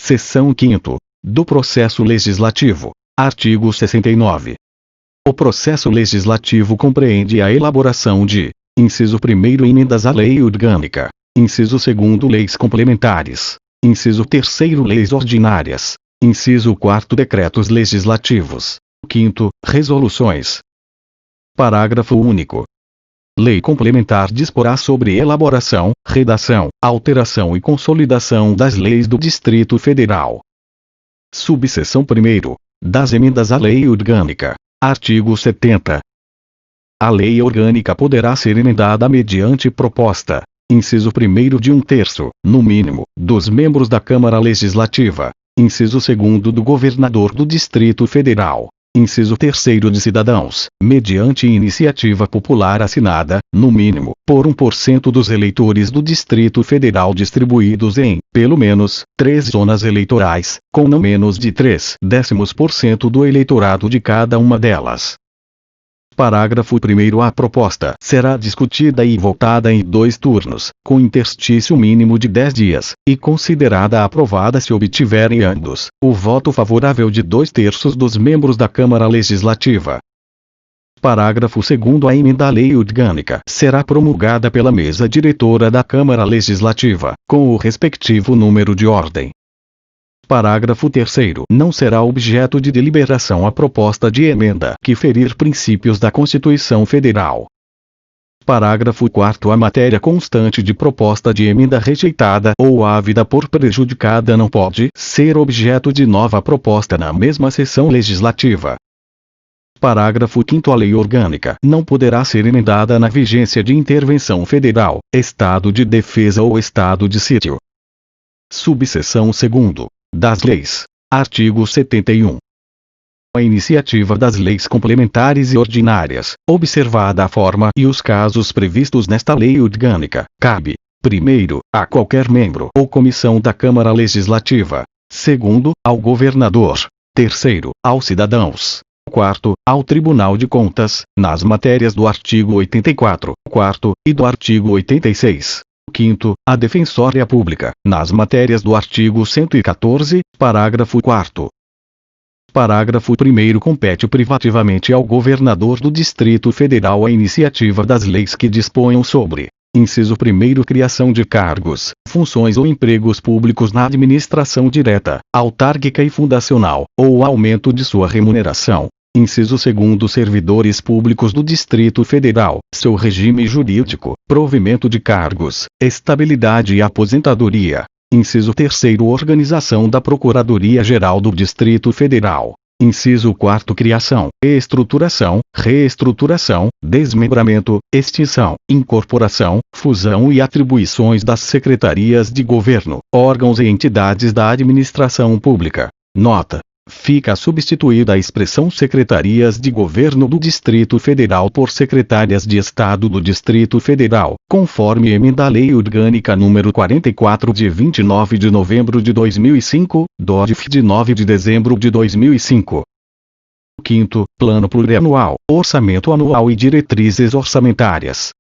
Seção 5ª. Do Processo Legislativo. Artigo 69. O processo legislativo compreende a elaboração de: inciso 1º, emendas à lei orgânica; inciso 2º, leis complementares; inciso 3º, leis ordinárias; inciso 4º, decretos legislativos; 5º, resoluções. Parágrafo único. Lei complementar disporá sobre elaboração, redação, alteração e consolidação das leis do Distrito Federal. Subseção 1º. Das emendas à lei orgânica. Artigo 70. A lei orgânica poderá ser emendada mediante proposta: inciso 1º, de 1/3, no mínimo, dos membros da Câmara Legislativa; inciso 2º, do governador do Distrito Federal; inciso 3º, de cidadãos, mediante iniciativa popular assinada, no mínimo, por 1% dos eleitores do Distrito Federal distribuídos em, pelo menos, 3 zonas eleitorais, com não menos de 0,3% do eleitorado de cada uma delas. Parágrafo 1º. A proposta será discutida e votada em 2 turnos, com interstício mínimo de 10 dias, e considerada aprovada se obtiver em ambos o voto favorável de 2/3 dos membros da Câmara Legislativa. Parágrafo 2º. A emenda à lei orgânica será promulgada pela mesa diretora da Câmara Legislativa, com o respectivo número de ordem. Parágrafo 3º. Não será objeto de deliberação a proposta de emenda que ferir princípios da Constituição Federal. Parágrafo 4º. A matéria constante de proposta de emenda rejeitada ou ávida por prejudicada não pode ser objeto de nova proposta na mesma sessão legislativa. Parágrafo 5º. A lei orgânica não poderá ser emendada na vigência de intervenção federal, estado de defesa ou estado de sítio. Subseção 2ª. Das leis. Artigo 71. A iniciativa das leis complementares e ordinárias, observada a forma e os casos previstos nesta lei orgânica, cabe: 1º, a qualquer membro ou comissão da Câmara Legislativa; 2º, ao governador; 3º, aos cidadãos; 4º, ao Tribunal de Contas, nas matérias do artigo 84, 4º, e do artigo 86. 5º, a Defensoria Pública, nas matérias do artigo 114, parágrafo 4º. Parágrafo 1º. Compete privativamente ao governador do Distrito Federal a iniciativa das leis que disponham sobre: inciso 1º, criação de cargos, funções ou empregos públicos na administração direta, autárquica e fundacional, ou aumento de sua remuneração; inciso 2º, servidores públicos do Distrito Federal, seu regime jurídico, provimento de cargos, estabilidade e aposentadoria; inciso 3º, organização da Procuradoria-Geral do Distrito Federal; inciso 4º, criação, estruturação, reestruturação, desmembramento, extinção, incorporação, fusão e atribuições das secretarias de governo, órgãos e entidades da administração pública. Nota: fica substituída a expressão Secretarias de Governo do Distrito Federal por Secretárias de Estado do Distrito Federal, conforme emenda à Lei Orgânica nº 44 de 29 de novembro de 2005, DODF de 9 de dezembro de 2005. 5º, Plano Plurianual, Orçamento Anual e Diretrizes Orçamentárias.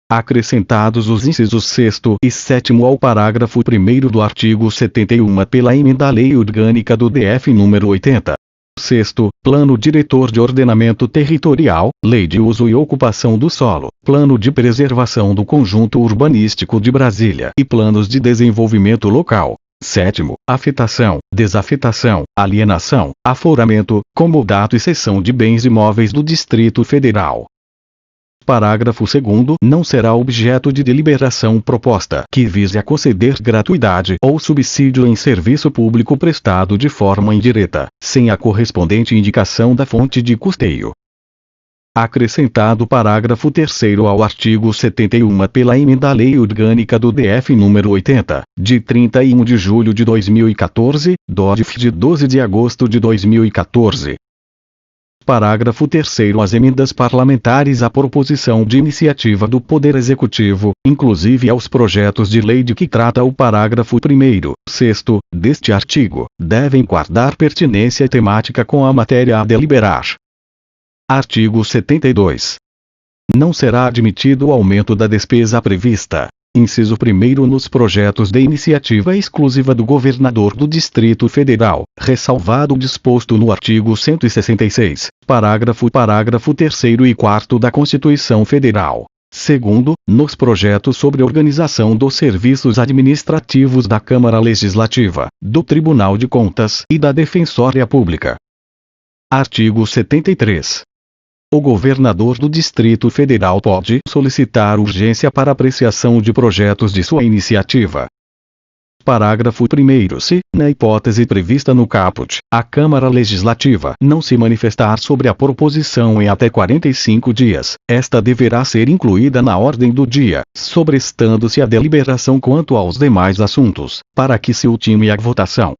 Acrescentados os incisos 6º e 7º ao parágrafo 1º do artigo 71 pela emenda à Lei Orgânica do DF nº 80. 6º, Plano Diretor de Ordenamento Territorial, Lei de Uso e Ocupação do Solo, Plano de Preservação do Conjunto Urbanístico de Brasília e Planos de Desenvolvimento Local. 7º, Afetação, Desafetação, Alienação, Aforamento, Comodato e cessão de bens imóveis do Distrito Federal. Parágrafo 2º. Não será objeto de deliberação proposta que vise a conceder gratuidade ou subsídio em serviço público prestado de forma indireta, sem a correspondente indicação da fonte de custeio. Acrescentado parágrafo 3º ao artigo 71 pela emenda à Lei Orgânica do DF nº 80, de 31 de julho de 2014, DODF de 12 de agosto de 2014. Parágrafo 3º. As emendas parlamentares à proposição de iniciativa do Poder Executivo, inclusive aos projetos de lei de que trata o parágrafo 1º, 6º, deste artigo, devem guardar pertinência temática com a matéria a deliberar. Artigo 72. Não será admitido o aumento da despesa prevista Inciso 1º, nos projetos de iniciativa exclusiva do governador do Distrito Federal, ressalvado o disposto no artigo 166, parágrafo 3º e 4º da Constituição Federal. Segundo, nos projetos sobre organização dos serviços administrativos da Câmara Legislativa, do Tribunal de Contas e da Defensoria Pública. Artigo 73. O governador do Distrito Federal pode solicitar urgência para apreciação de projetos de sua iniciativa. Parágrafo 1º. Se, na hipótese prevista no caput, a Câmara Legislativa não se manifestar sobre a proposição em até 45 dias, esta deverá ser incluída na ordem do dia, sobrestando-se a deliberação quanto aos demais assuntos, para que se ultime a votação.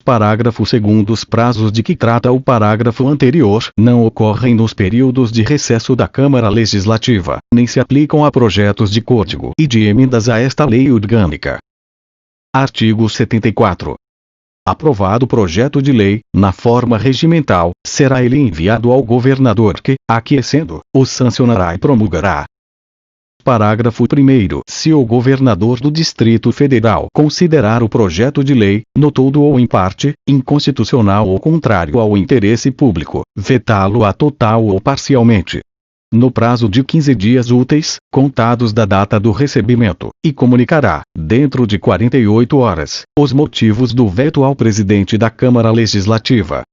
Parágrafo 2º. Os prazos de que trata o parágrafo anterior não ocorrem nos períodos de recesso da Câmara Legislativa, nem se aplicam a projetos de código e de emendas a esta lei orgânica. Artigo 74. Aprovado o projeto de lei, na forma regimental, será ele enviado ao governador que, aquiescendo, o sancionará e promulgará. Parágrafo 1º. Se o governador do Distrito Federal considerar o projeto de lei, no todo ou em parte, inconstitucional ou contrário ao interesse público, vetá-lo-á total ou parcialmente, no prazo de 15 dias úteis, contados da data do recebimento, e comunicará, dentro de 48 horas, os motivos do veto ao presidente da Câmara Legislativa.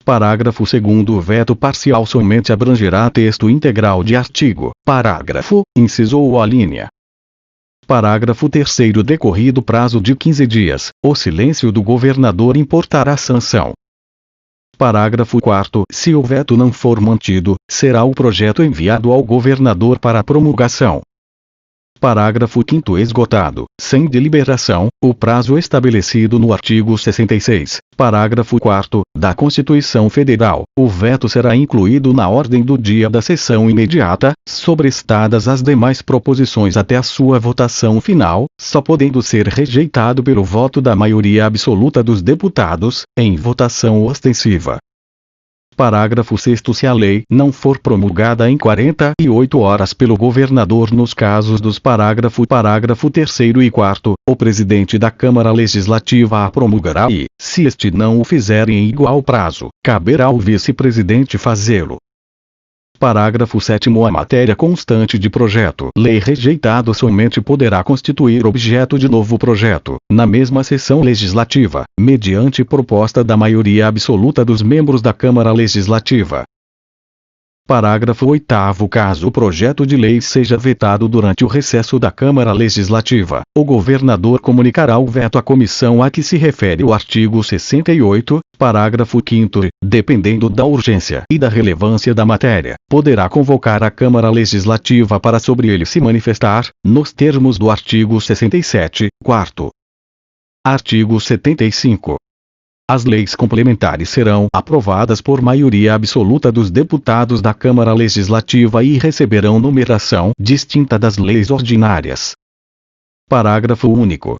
Parágrafo 2º. O veto parcial somente abrangerá texto integral de artigo, parágrafo, inciso ou alínea. Parágrafo 3º. Decorrido prazo de 15 dias, o silêncio do governador importará sanção. Parágrafo 4º. Se o veto não for mantido, será o projeto enviado ao governador para promulgação. Parágrafo 5º. Esgotado, sem deliberação, o prazo estabelecido no artigo 66, parágrafo 4º, da Constituição Federal, o veto será incluído na ordem do dia da sessão imediata, sobrestadas as demais proposições até a sua votação final, só podendo ser rejeitado pelo voto da maioria absoluta dos deputados, em votação ostensiva. Parágrafo 6º. Se a lei não for promulgada em 48 horas pelo governador nos casos dos parágrafo 3º e 4º, o presidente da Câmara Legislativa a promulgará e, se este não o fizer em igual prazo, caberá ao vice-presidente fazê-lo. Parágrafo 7º. A matéria constante de projeto-lei rejeitado somente poderá constituir objeto de novo projeto, na mesma sessão legislativa, mediante proposta da maioria absoluta dos membros da Câmara Legislativa. Parágrafo 8º. Caso o projeto de lei seja vetado durante o recesso da Câmara Legislativa, o governador comunicará o veto à comissão a que se refere o artigo 68, parágrafo 5º, dependendo da urgência e da relevância da matéria, poderá convocar a Câmara Legislativa para sobre ele se manifestar, nos termos do artigo 67, 4º. Artigo 75. As leis complementares serão aprovadas por maioria absoluta dos deputados da Câmara Legislativa e receberão numeração distinta das leis ordinárias. Parágrafo único.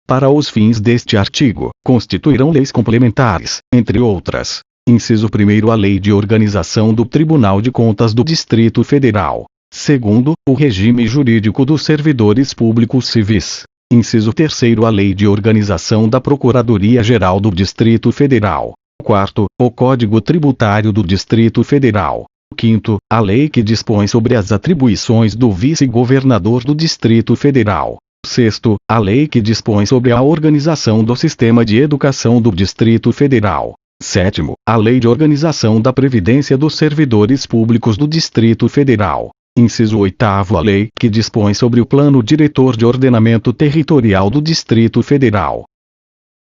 Para os fins deste artigo, constituirão leis complementares, entre outras: inciso 1º, a Lei de Organização do Tribunal de Contas do Distrito Federal. Segundo, o regime jurídico dos servidores públicos civis. Inciso 3º, a Lei de Organização da Procuradoria-Geral do Distrito Federal. 4º, o Código Tributário do Distrito Federal. 5º, a lei que dispõe sobre as atribuições do vice-governador do Distrito Federal. 6º, a lei que dispõe sobre a organização do sistema de educação do Distrito Federal. 7º, a Lei de Organização da Previdência dos Servidores Públicos do Distrito Federal. Inciso 8º, a lei que dispõe sobre o Plano Diretor de Ordenamento Territorial do Distrito Federal.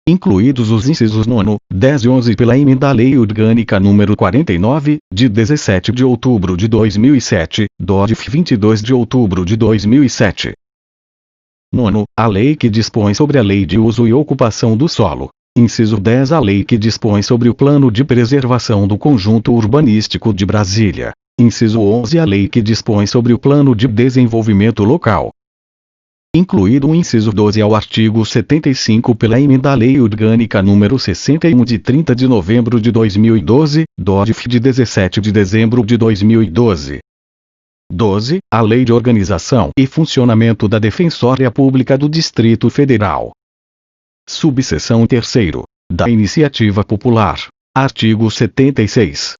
Incluídos os incisos 9, 10 e 11 pela emenda à Lei Orgânica nº 49, de 17 de outubro de 2007, DODF 22 de outubro de 2007. 9. A lei que dispõe sobre a Lei de Uso e Ocupação do Solo. Inciso 10. A lei que dispõe sobre o Plano de Preservação do Conjunto Urbanístico de Brasília. Inciso 11. A lei que dispõe sobre o Plano de Desenvolvimento Local. Incluído o inciso 12 ao artigo 75 pela emenda à Lei Orgânica nº 61 de 30 de novembro de 2012, DODF de 17 de dezembro de 2012. 12. A Lei de Organização e Funcionamento da Defensoria Pública do Distrito Federal. Subseção 3º. Da Iniciativa Popular. Artigo 76.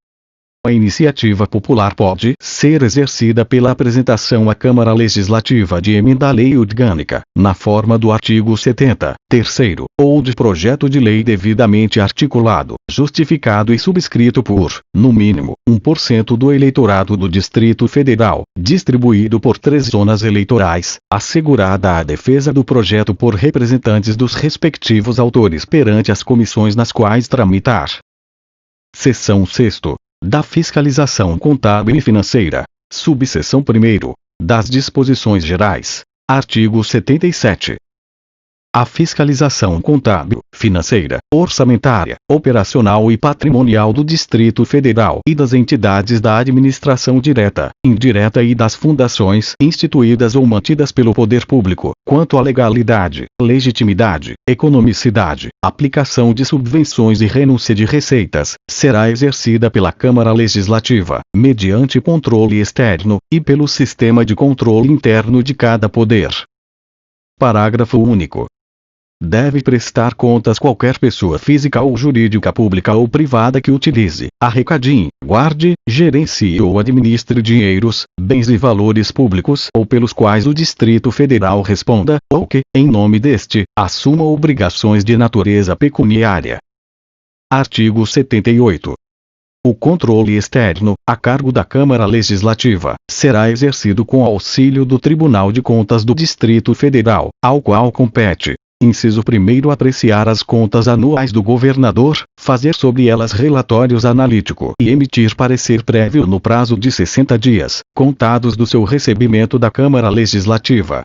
A iniciativa popular pode ser exercida pela apresentação à Câmara Legislativa de emenda à lei orgânica, na forma do artigo 70, terceiro, ou de projeto de lei devidamente articulado, justificado e subscrito por, no mínimo, 1% do eleitorado do Distrito Federal, distribuído por 3 zonas eleitorais, assegurada a defesa do projeto por representantes dos respectivos autores perante as comissões nas quais tramitar. Seção 6ª. Da fiscalização contábil e financeira. Subseção 1º. Das disposições gerais. Artigo 77. A fiscalização contábil, financeira, orçamentária, operacional e patrimonial do Distrito Federal e das entidades da administração direta, indireta e das fundações instituídas ou mantidas pelo poder público, quanto à legalidade, legitimidade, economicidade, aplicação de subvenções e renúncia de receitas, será exercida pela Câmara Legislativa, mediante controle externo, e pelo sistema de controle interno de cada poder. Parágrafo único. Deve prestar contas qualquer pessoa física ou jurídica pública ou privada que utilize, arrecade, guarde, gerencie ou administre dinheiros, bens e valores públicos ou pelos quais o Distrito Federal responda, ou que, em nome deste, assuma obrigações de natureza pecuniária. Artigo 78. O controle externo, a cargo da Câmara Legislativa, será exercido com auxílio do Tribunal de Contas do Distrito Federal, ao qual compete: inciso 1º, apreciar as contas anuais do governador, fazer sobre elas relatórios analítico e emitir parecer prévio no prazo de 60 dias, contados do seu recebimento da Câmara Legislativa.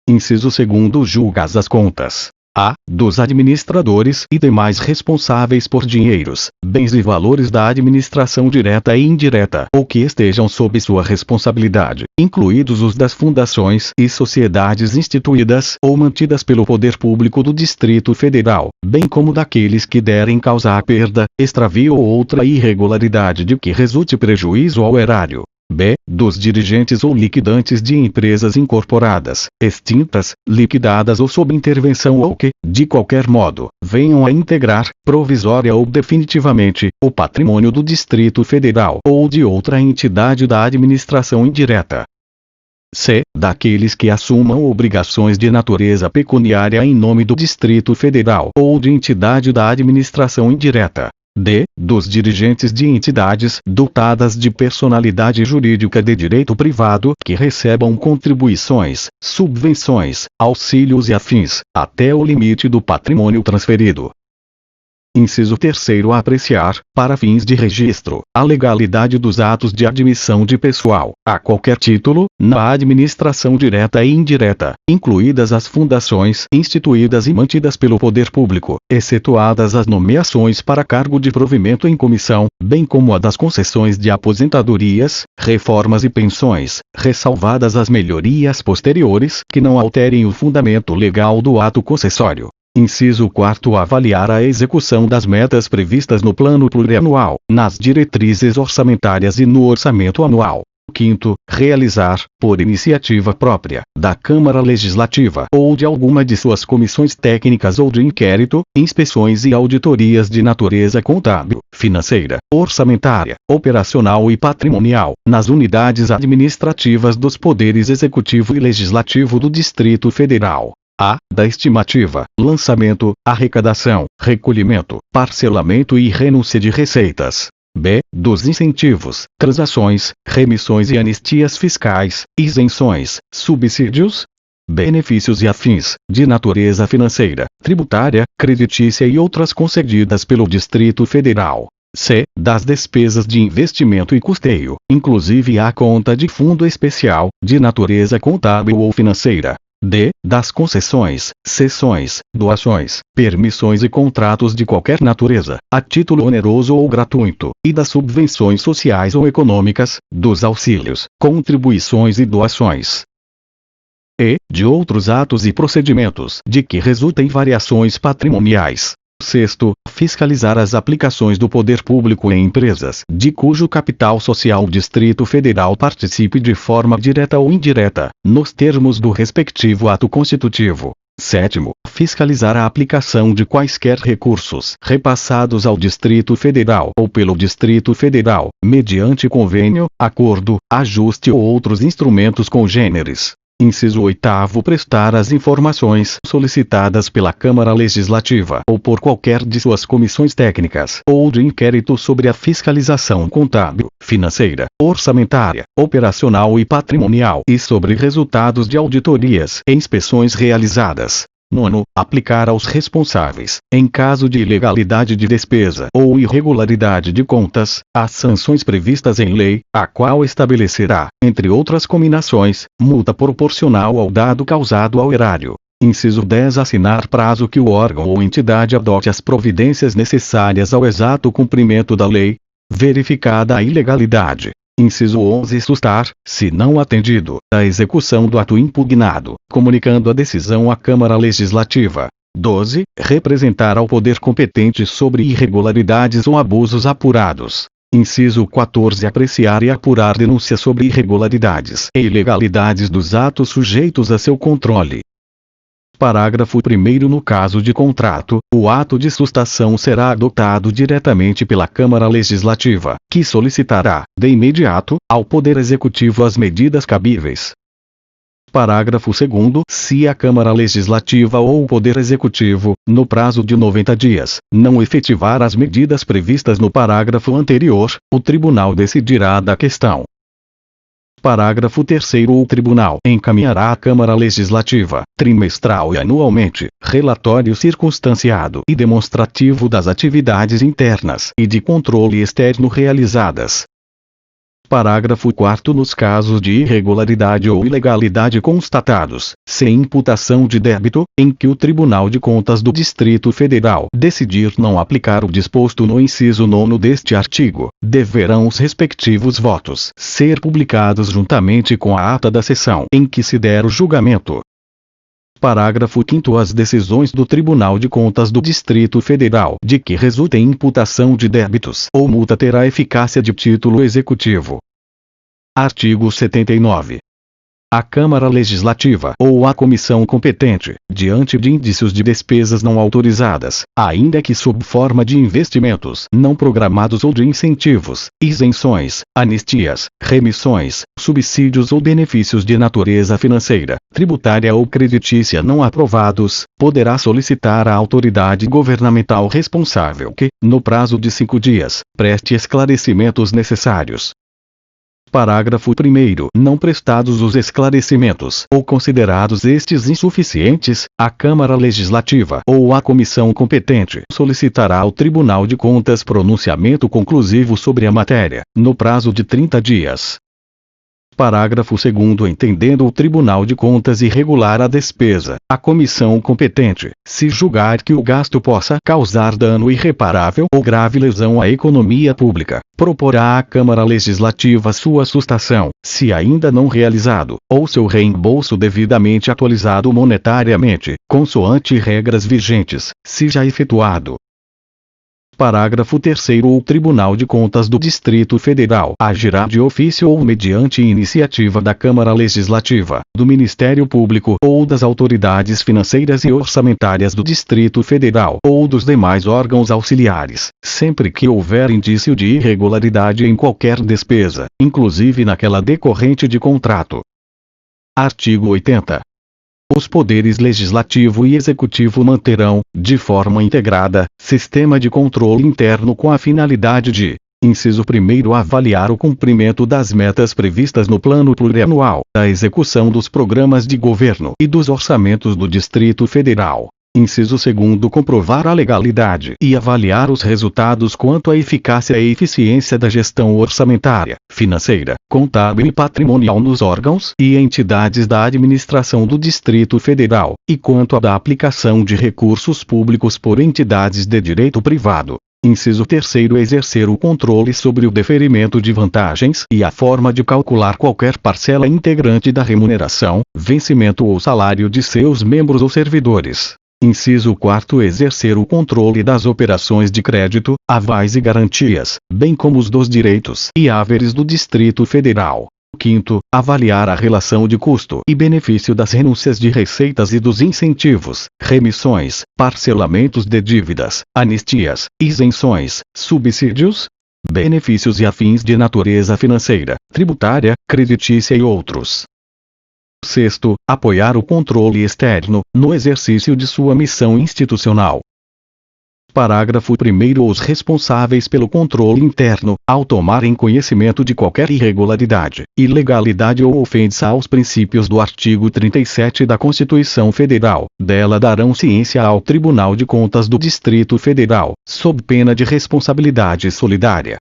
Inciso 2º, julgar as contas a. dos administradores e demais responsáveis por dinheiros, bens e valores da administração direta e indireta ou que estejam sob sua responsabilidade, incluídos os das fundações e sociedades instituídas ou mantidas pelo poder público do Distrito Federal, bem como daqueles que derem causa à perda, extravio ou outra irregularidade de que resulte prejuízo ao erário. B. dos dirigentes ou liquidantes de empresas incorporadas, extintas, liquidadas ou sob intervenção ou que, de qualquer modo, venham a integrar, provisória ou definitivamente, o patrimônio do Distrito Federal ou de outra entidade da administração indireta. C. daqueles que assumam obrigações de natureza pecuniária em nome do Distrito Federal ou de entidade da administração indireta. D. dos dirigentes de entidades dotadas de personalidade jurídica de direito privado que recebam contribuições, subvenções, auxílios e afins, até o limite do patrimônio transferido. Inciso 3º, apreciar, para fins de registro, a legalidade dos atos de admissão de pessoal, a qualquer título, na administração direta e indireta, incluídas as fundações instituídas e mantidas pelo poder público, excetuadas as nomeações para cargo de provimento em comissão, bem como a das concessões de aposentadorias, reformas e pensões, ressalvadas as melhorias posteriores que não alterem o fundamento legal do ato concessório. Inciso 4º, avaliar a execução das metas previstas no plano plurianual, nas diretrizes orçamentárias e no orçamento anual. 5º, realizar, por iniciativa própria, da Câmara Legislativa ou de alguma de suas comissões técnicas ou de inquérito, inspeções e auditorias de natureza contábil, financeira, orçamentária, operacional e patrimonial, nas unidades administrativas dos poderes executivo e legislativo do Distrito Federal. A. da estimativa, lançamento, arrecadação, recolhimento, parcelamento e renúncia de receitas. B. dos incentivos, transações, remissões e anistias fiscais, isenções, subsídios, benefícios e afins, de natureza financeira, tributária, creditícia e outras concedidas pelo Distrito Federal. C. das despesas de investimento e custeio, inclusive a conta de fundo especial, de natureza contábil ou financeira. D. das concessões, cessões, doações, permissões e contratos de qualquer natureza, a título oneroso ou gratuito, e das subvenções sociais ou econômicas, dos auxílios, contribuições e doações. E. de outros atos e procedimentos de que resultem variações patrimoniais. Sexto, fiscalizar as aplicações do poder público em empresas de cujo capital social o Distrito Federal participe de forma direta ou indireta, nos termos do respectivo ato constitutivo. Sétimo, fiscalizar a aplicação de quaisquer recursos repassados ao Distrito Federal ou pelo Distrito Federal, mediante convênio, acordo, ajuste ou outros instrumentos congêneres. Inciso 8º, prestar as informações solicitadas pela Câmara Legislativa ou por qualquer de suas comissões técnicas ou de inquérito sobre a fiscalização contábil, financeira, orçamentária, operacional e patrimonial e sobre resultados de auditorias e inspeções realizadas. Nono, aplicar aos responsáveis, em caso de ilegalidade de despesa ou irregularidade de contas, as sanções previstas em lei, a qual estabelecerá, entre outras cominações, multa proporcional ao dado causado ao erário. Inciso 10. Assinar prazo que o órgão ou entidade adote as providências necessárias ao exato cumprimento da lei, verificada a ilegalidade. Inciso 11. Sustar, se não atendido, a execução do ato impugnado, comunicando a decisão à Câmara Legislativa. 12. Representar ao poder competente sobre irregularidades ou abusos apurados. Inciso 14. Apreciar e apurar denúncias sobre irregularidades e ilegalidades dos atos sujeitos a seu controle. Parágrafo 1º. No caso de contrato, o ato de sustação será adotado diretamente pela Câmara Legislativa, que solicitará, de imediato, ao Poder Executivo as medidas cabíveis. Parágrafo 2º. Se a Câmara Legislativa ou o Poder Executivo, no prazo de 90 dias, não efetivar as medidas previstas no parágrafo anterior, o Tribunal decidirá da questão. Parágrafo 3º. O Tribunal encaminhará à Câmara Legislativa, trimestral e anualmente, relatório circunstanciado e demonstrativo das atividades internas e de controle externo realizadas. Parágrafo 4º. Nos casos de irregularidade ou ilegalidade constatados, sem imputação de débito, em que o Tribunal de Contas do Distrito Federal decidir não aplicar o disposto no inciso 9º deste artigo, deverão os respectivos votos ser publicados juntamente com a ata da sessão em que se der o julgamento. Parágrafo 5º. As decisões do Tribunal de Contas do Distrito Federal de que resultem imputação de débitos ou multa terá eficácia de título executivo. Artigo 79. A Câmara Legislativa ou a comissão competente, diante de indícios de despesas não autorizadas, ainda que sob forma de investimentos não programados ou de incentivos, isenções, anistias, remissões, subsídios ou benefícios de natureza financeira, tributária ou creditícia não aprovados, poderá solicitar à autoridade governamental responsável que, no prazo de 5 dias, preste esclarecimentos necessários. Parágrafo 1º. Não prestados os esclarecimentos ou considerados estes insuficientes, a Câmara Legislativa ou a comissão competente solicitará ao Tribunal de Contas pronunciamento conclusivo sobre a matéria, no prazo de 30 dias. Parágrafo 2º. Entendendo o Tribunal de Contas irregular a despesa, a comissão competente, se julgar que o gasto possa causar dano irreparável ou grave lesão à economia pública, proporá à Câmara Legislativa sua sustação, se ainda não realizado, ou seu reembolso devidamente atualizado monetariamente, consoante regras vigentes, se já efetuado. Parágrafo 3º. O Tribunal de Contas do Distrito Federal agirá de ofício ou mediante iniciativa da Câmara Legislativa, do Ministério Público ou das autoridades financeiras e orçamentárias do Distrito Federal ou dos demais órgãos auxiliares, sempre que houver indício de irregularidade em qualquer despesa, inclusive naquela decorrente de contrato. Artigo 80. Os poderes legislativo e executivo manterão, de forma integrada, sistema de controle interno com a finalidade de: inciso 1º, avaliar o cumprimento das metas previstas no Plano Plurianual, a execução dos programas de governo e dos orçamentos do Distrito Federal. Inciso 2º, comprovar a legalidade e avaliar os resultados quanto à eficácia e eficiência da gestão orçamentária, financeira, contábil e patrimonial nos órgãos e entidades da administração do Distrito Federal, e quanto à da aplicação de recursos públicos por entidades de direito privado. Inciso 3º, exercer o controle sobre o deferimento de vantagens e a forma de calcular qualquer parcela integrante da remuneração, vencimento ou salário de seus membros ou servidores. Inciso 4. Exercer o controle das operações de crédito, avais e garantias, bem como os dos direitos e haveres do Distrito Federal. 5º. Avaliar a relação de custo e benefício das renúncias de receitas e dos incentivos, remissões, parcelamentos de dívidas, anistias, isenções, subsídios, benefícios e afins de natureza financeira, tributária, creditícia e outros. 6º. Apoiar o controle externo, no exercício de sua missão institucional. Parágrafo 1º. Os responsáveis pelo controle interno, ao tomarem conhecimento de qualquer irregularidade, ilegalidade ou ofensa aos princípios do artigo 37 da Constituição Federal, dela darão ciência ao Tribunal de Contas do Distrito Federal, sob pena de responsabilidade solidária.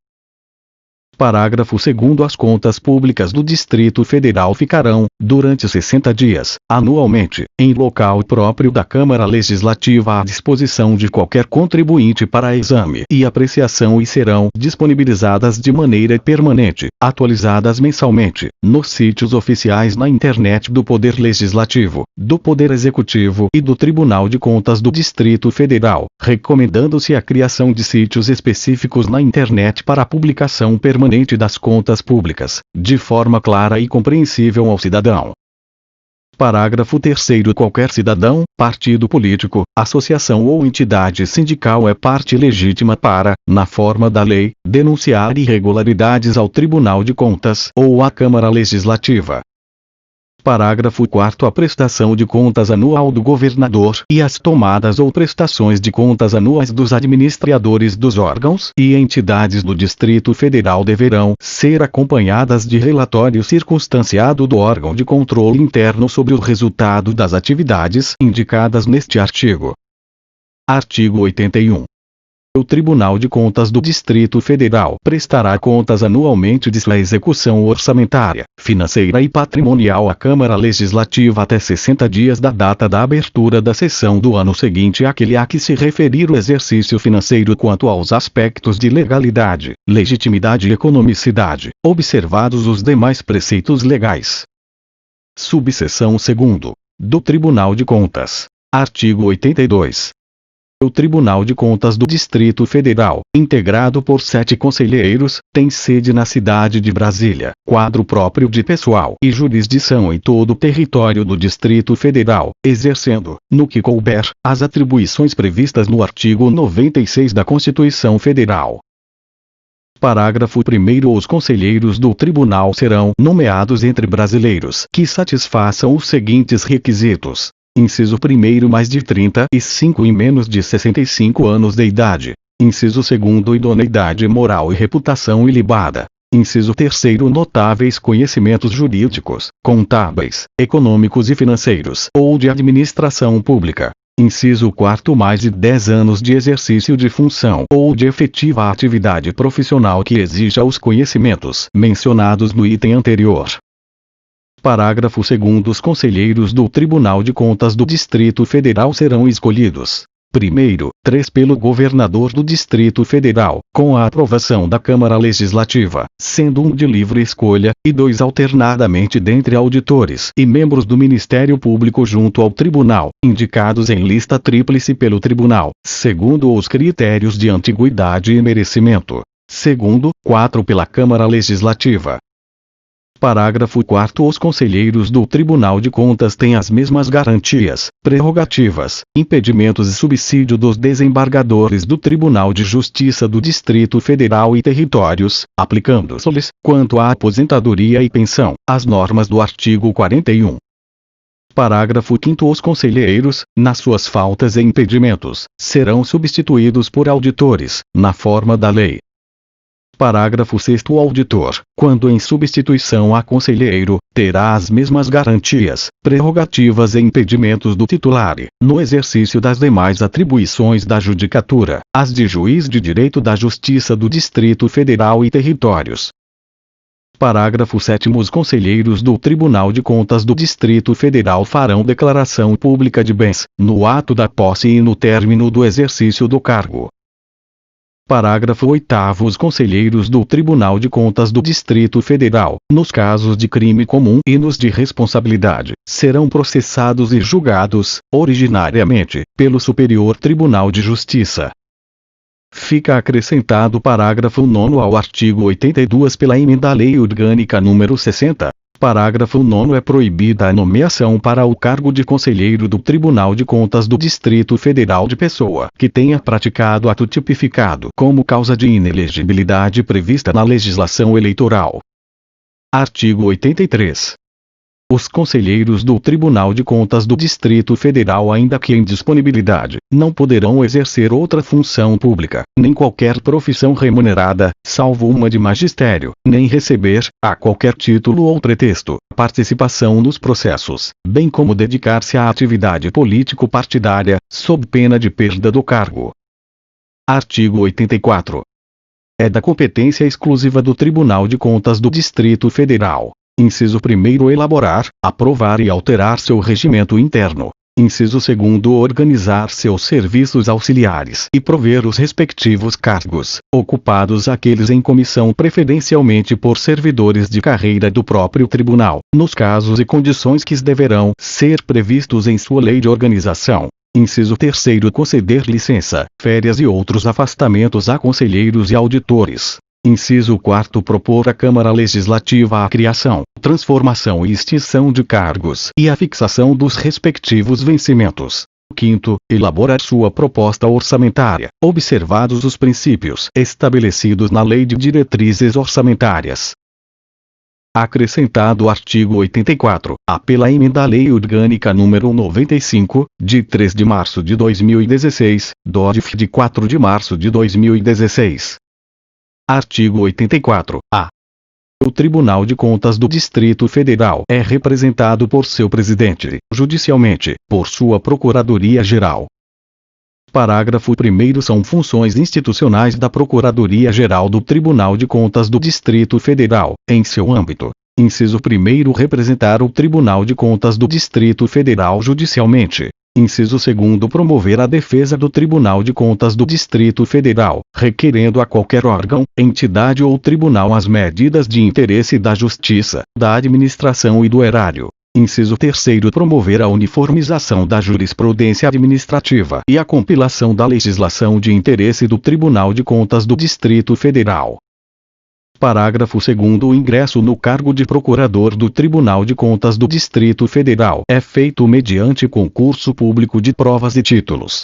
Parágrafo 2º. As contas públicas do Distrito Federal ficarão, durante 60 dias, anualmente, em local próprio da Câmara Legislativa à disposição de qualquer contribuinte para exame e apreciação e serão disponibilizadas de maneira permanente, atualizadas mensalmente, nos sítios oficiais na internet do Poder Legislativo, do Poder Executivo e do Tribunal de Contas do Distrito Federal, recomendando-se a criação de sítios específicos na internet para a publicação permanente das contas públicas, de forma clara e compreensível ao cidadão. Parágrafo 3º. Qualquer cidadão, partido político, associação ou entidade sindical é parte legítima para, na forma da lei, denunciar irregularidades ao Tribunal de Contas ou à Câmara Legislativa. Parágrafo 4º. A prestação de contas anual do governador e as tomadas ou prestações de contas anuais dos administradores dos órgãos e entidades do Distrito Federal deverão ser acompanhadas de relatório circunstanciado do órgão de controle interno sobre o resultado das atividades indicadas neste artigo. Artigo 81. O Tribunal de Contas do Distrito Federal prestará contas anualmente de sua execução orçamentária, financeira e patrimonial à Câmara Legislativa até 60 dias da data da abertura da sessão do ano seguinte àquele a que se referir o exercício financeiro quanto aos aspectos de legalidade, legitimidade e economicidade, observados os demais preceitos legais. Subseção 2º. Do Tribunal de Contas. Artigo 82. O Tribunal de Contas do Distrito Federal, integrado por 7 conselheiros, tem sede na cidade de Brasília, quadro próprio de pessoal e jurisdição em todo o território do Distrito Federal, exercendo, no que couber, as atribuições previstas no artigo 96 da Constituição Federal. Parágrafo 1º. Os conselheiros do tribunal serão nomeados entre brasileiros que satisfaçam os seguintes requisitos. Inciso 1º. Mais de 35 e menos de 65 anos de idade. Inciso 2º. Idoneidade moral e reputação ilibada. Inciso 3º. Notáveis conhecimentos jurídicos, contábeis, econômicos e financeiros ou de administração pública. Inciso 4º. Mais de 10 anos de exercício de função ou de efetiva atividade profissional que exija os conhecimentos mencionados no item anterior. Parágrafo 2º. Os conselheiros do Tribunal de Contas do Distrito Federal serão escolhidos. Primeiro, 3 pelo governador do Distrito Federal, com a aprovação da Câmara Legislativa, sendo 1 de livre escolha, e 2 alternadamente dentre auditores e membros do Ministério Público junto ao Tribunal, indicados em lista tríplice pelo Tribunal, segundo os critérios de antiguidade e merecimento. Segundo, 4 pela Câmara Legislativa. Parágrafo 4º. Os conselheiros do Tribunal de Contas têm as mesmas garantias, prerrogativas, impedimentos e subsídio dos desembargadores do Tribunal de Justiça do Distrito Federal e Territórios, aplicando-se-lhes, quanto à aposentadoria e pensão, as normas do artigo 41. Parágrafo 5º. Os conselheiros, nas suas faltas e impedimentos, serão substituídos por auditores, na forma da lei. Parágrafo 6º. O auditor, quando em substituição a conselheiro, terá as mesmas garantias, prerrogativas e impedimentos do titular, no exercício das demais atribuições da judicatura, as de juiz de direito da Justiça do Distrito Federal e Territórios. Parágrafo 7º. Os conselheiros do Tribunal de Contas do Distrito Federal farão declaração pública de bens, no ato da posse e no término do exercício do cargo. Parágrafo 8º. Os conselheiros do Tribunal de Contas do Distrito Federal, nos casos de crime comum e nos de responsabilidade, serão processados e julgados, originariamente, pelo Superior Tribunal de Justiça. Fica acrescentado o parágrafo 9º ao artigo 82 pela Emenda à Lei Orgânica nº 60. Parágrafo 9º. É proibida a nomeação para o cargo de conselheiro do Tribunal de Contas do Distrito Federal de pessoa que tenha praticado ato tipificado como causa de inelegibilidade prevista na legislação eleitoral. Artigo 83. Os conselheiros do Tribunal de Contas do Distrito Federal, ainda que em disponibilidade, não poderão exercer outra função pública, nem qualquer profissão remunerada, salvo uma de magistério, nem receber, a qualquer título ou pretexto, participação nos processos, bem como dedicar-se à atividade político-partidária, sob pena de perda do cargo. Artigo 84. É da competência exclusiva do Tribunal de Contas do Distrito Federal: inciso 1º, elaborar, aprovar e alterar seu regimento interno. Inciso 2º, organizar seus serviços auxiliares e prover os respectivos cargos, ocupados aqueles em comissão preferencialmente por servidores de carreira do próprio tribunal, nos casos e condições que deverão ser previstos em sua lei de organização. Inciso 3º, conceder licença, férias e outros afastamentos a conselheiros e auditores. Inciso 4º, propor à Câmara Legislativa a criação, transformação e extinção de cargos e a fixação dos respectivos vencimentos. 5º, elaborar sua proposta orçamentária, observados os princípios estabelecidos na Lei de Diretrizes Orçamentárias. Acrescentado o artigo 84, pela Emenda à Lei Orgânica nº 95, de 3 de março de 2016, DODF de 4 de março de 2016. Artigo 84-A. O Tribunal de Contas do Distrito Federal é representado por seu presidente, judicialmente, por sua Procuradoria-Geral. Parágrafo 1º. São funções institucionais da Procuradoria-Geral do Tribunal de Contas do Distrito Federal, em seu âmbito. Inciso 1º. Representar o Tribunal de Contas do Distrito Federal judicialmente. Inciso 2º. Promover a defesa do Tribunal de Contas do Distrito Federal, requerendo a qualquer órgão, entidade ou tribunal as medidas de interesse da Justiça, da Administração e do Erário. Inciso 3º. Promover a uniformização da jurisprudência administrativa e a compilação da legislação de interesse do Tribunal de Contas do Distrito Federal. Parágrafo 2º. O ingresso no cargo de Procurador do Tribunal de Contas do Distrito Federal é feito mediante concurso público de provas e títulos.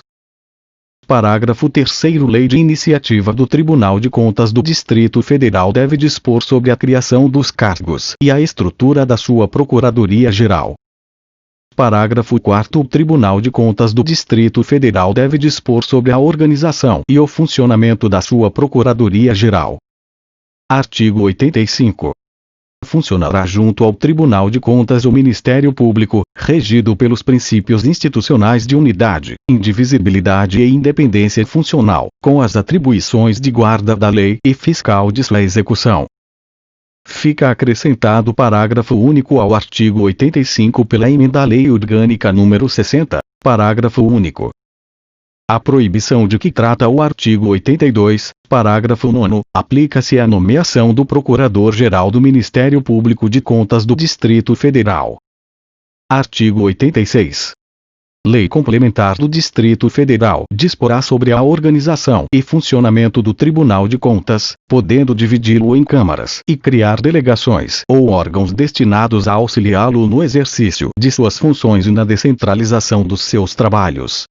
Parágrafo 3º. Lei de iniciativa do Tribunal de Contas do Distrito Federal deve dispor sobre a criação dos cargos e a estrutura da sua Procuradoria-Geral. Parágrafo 4º. O Tribunal de Contas do Distrito Federal deve dispor sobre a organização e o funcionamento da sua Procuradoria-Geral. Artigo 85. Funcionará junto ao Tribunal de Contas o Ministério Público, regido pelos princípios institucionais de unidade, indivisibilidade e independência funcional, com as atribuições de guarda da lei e fiscal de sua execução. Fica acrescentado o parágrafo único ao artigo 85 pela Emenda à Lei Orgânica nº 60, parágrafo único. A proibição de que trata o artigo 82, parágrafo 9º, aplica-se à nomeação do Procurador-Geral do Ministério Público de Contas do Distrito Federal. Artigo 86. Lei Complementar do Distrito Federal disporá sobre a organização e funcionamento do Tribunal de Contas, podendo dividi-lo em câmaras e criar delegações ou órgãos destinados a auxiliá-lo no exercício de suas funções e na descentralização dos seus trabalhos.